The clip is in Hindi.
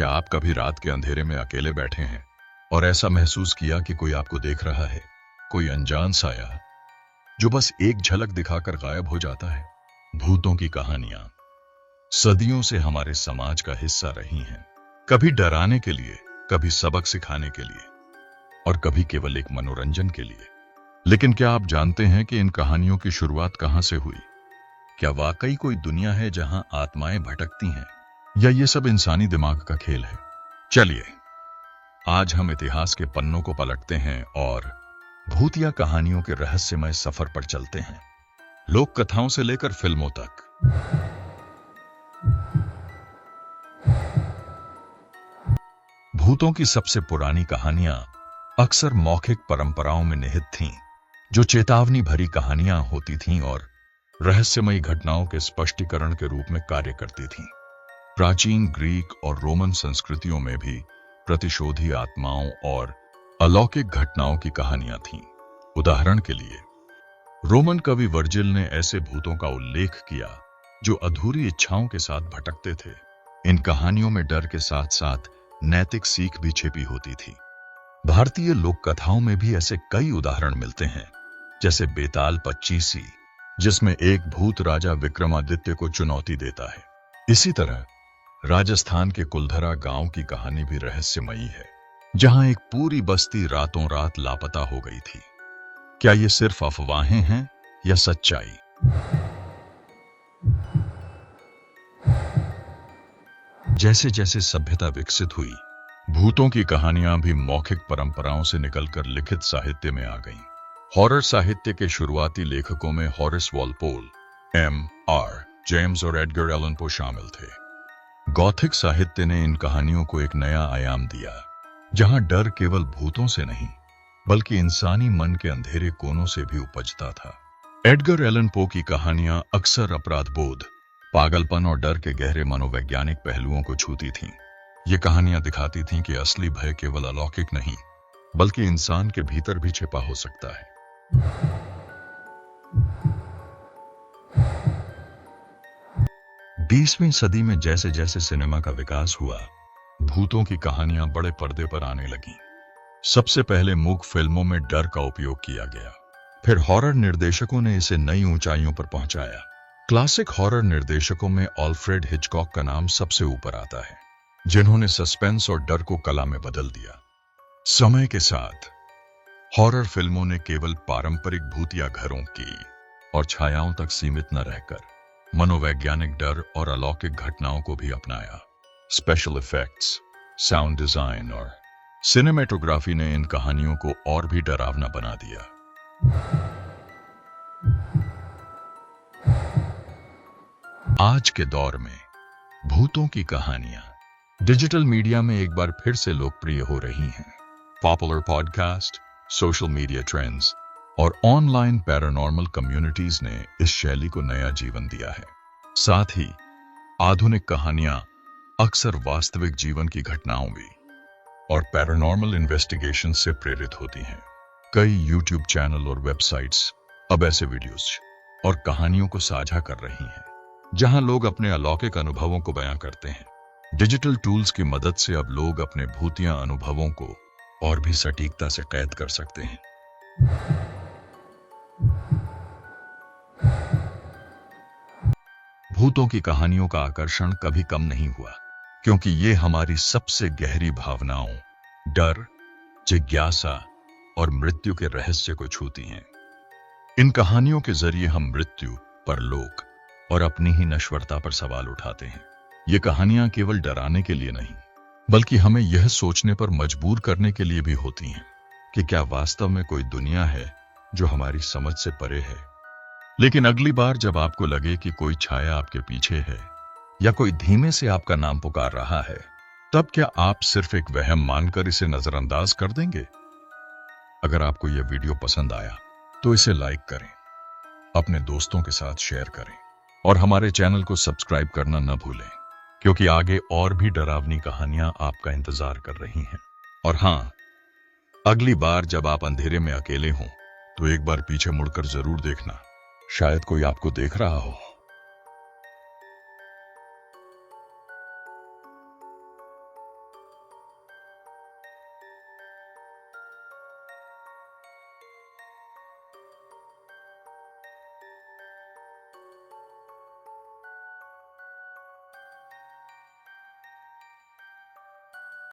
क्या आप कभी रात के अंधेरे में अकेले बैठे हैं और ऐसा महसूस किया कि कोई आपको देख रहा है, कोई अनजान साया जो बस एक झलक दिखाकर गायब हो जाता है? भूतों की कहानियां सदियों से हमारे समाज का हिस्सा रही हैं, कभी डराने के लिए, कभी सबक सिखाने के लिए और कभी केवल एक मनोरंजन के लिए। लेकिन क्या आप जानते हैं कि इन कहानियों की शुरुआत कहां से हुई? क्या वाकई कोई दुनिया है जहां आत्माएं भटकती हैं, या ये सब इंसानी दिमाग का खेल है? चलिए आज हम इतिहास के पन्नों को पलटते हैं और भूतिया कहानियों के रहस्यमय सफर पर चलते हैं, लोक कथाओं से लेकर फिल्मों तक। भूतों की सबसे पुरानी कहानियां अक्सर मौखिक परंपराओं में निहित थीं, जो चेतावनी भरी कहानियां होती थीं और रहस्यमयी घटनाओं के स्पष्टीकरण के रूप में कार्य करती थीं। प्राचीन ग्रीक और रोमन संस्कृतियों में भी प्रतिशोधी आत्माओं और अलौकिक घटनाओं की कहानियां थीं। उदाहरण के लिए, रोमन कवि वर्जिल ने ऐसे भूतों का उल्लेख किया जो अधूरी इच्छाओं के साथ भटकते थे। इन कहानियों में डर के साथ साथ नैतिक सीख भी छिपी होती थी। भारतीय लोक कथाओं में भी ऐसे कई उदाहरण मिलते हैं, जैसे बेताल पच्चीसी, जिसमें एक भूत राजा विक्रमादित्य को चुनौती देता है। इसी तरह राजस्थान के कुलधरा गांव की कहानी भी रहस्यमयी है, जहां एक पूरी बस्ती रातों रात लापता हो गई थी। क्या ये सिर्फ अफवाहें हैं या सच्चाई? जैसे जैसे सभ्यता विकसित हुई, भूतों की कहानियां भी मौखिक परंपराओं से निकलकर लिखित साहित्य में आ गईं। हॉरर साहित्य के शुरुआती लेखकों में हॉरिस वॉलपोल, M.R. जेम्स और एडगर एलन पो शामिल थे। गॉथिक साहित्य ने इन कहानियों को एक नया आयाम दिया, जहां डर केवल भूतों से नहीं, बल्कि इंसानी मन के अंधेरे कोनों से भी उपजता था। एडगर एलन पो की कहानियां अक्सर अपराध बोध, पागलपन और डर के गहरे मनोवैज्ञानिक पहलुओं को छूती थीं। ये कहानियां दिखाती थीं कि असली भय केवल अलौकिक नहीं, बल्कि इंसान के भीतर भी छिपा हो सकता है। 20वीं सदी में जैसे जैसे सिनेमा का विकास हुआ, भूतों की कहानियां बड़े पर्दे पर आने लगीं। सबसे पहले मूक फिल्मों में डर का उपयोग किया गया, फिर हॉरर निर्देशकों ने इसे नई ऊंचाइयों पर पहुंचाया। क्लासिक हॉरर निर्देशकों में अल्फ्रेड हिचकॉक का नाम सबसे ऊपर आता है, जिन्होंने सस्पेंस और डर को कला में बदल दिया। समय के साथ हॉरर फिल्मों ने केवल पारंपरिक भूतिया घरों की और छायाओं तक सीमित न रहकर मनोवैज्ञानिक डर और अलौकिक घटनाओं को भी अपनाया। स्पेशल इफेक्ट्स, साउंड डिजाइन और सिनेमेटोग्राफी ने इन कहानियों को और भी डरावना बना दिया। आज के दौर में भूतों की कहानियां डिजिटल मीडिया में एक बार फिर से लोकप्रिय हो रही हैं। Popular podcast, social media trends और ऑनलाइन पैरानॉर्मल कम्युनिटीज ने इस शैली को नया जीवन दिया है। साथ ही आधुनिक कहानियां अक्सर वास्तविक जीवन की घटनाओं भी और पैरानॉर्मल इन्वेस्टिगेशन से प्रेरित होती हैं। कई यूट्यूब चैनल और वेबसाइट्स अब ऐसे वीडियोज और कहानियों को साझा कर रही हैं, जहां लोग अपने अलौकिक अनुभवों को बयां करते हैं। डिजिटल टूल्स की मदद से अब लोग अपने भूतिया अनुभवों को और भी सटीकता से कैद कर सकते हैं। भूतों की कहानियों का आकर्षण कभी कम नहीं हुआ, क्योंकि ये हमारी सबसे गहरी भावनाओं, डर, जिज्ञासा और मृत्यु के रहस्य को छूती हैं। इन कहानियों के जरिए हम मृत्यु, परलोक और अपनी ही नश्वरता पर सवाल उठाते हैं। ये कहानियां केवल डराने के लिए नहीं, बल्कि हमें यह सोचने पर मजबूर करने के लिए भी होती हैं कि क्या वास्तव में कोई दुनिया है जो हमारी समझ से परे है। लेकिन अगली बार जब आपको लगे कि कोई छाया आपके पीछे है या कोई धीमे से आपका नाम पुकार रहा है, तब क्या आप सिर्फ एक वहम मानकर इसे नजरअंदाज कर देंगे? अगर आपको यह वीडियो पसंद आया तो इसे लाइक करें, अपने दोस्तों के साथ शेयर करें और हमारे चैनल को सब्सक्राइब करना न भूलें, क्योंकि आगे और भी डरावनी कहानियां आपका इंतजार कर रही हैं। और हां, अगली बार जब आप अंधेरे में अकेले हों, तो एक बार पीछे मुड़कर जरूर देखना, शायद कोई आपको देख रहा हो।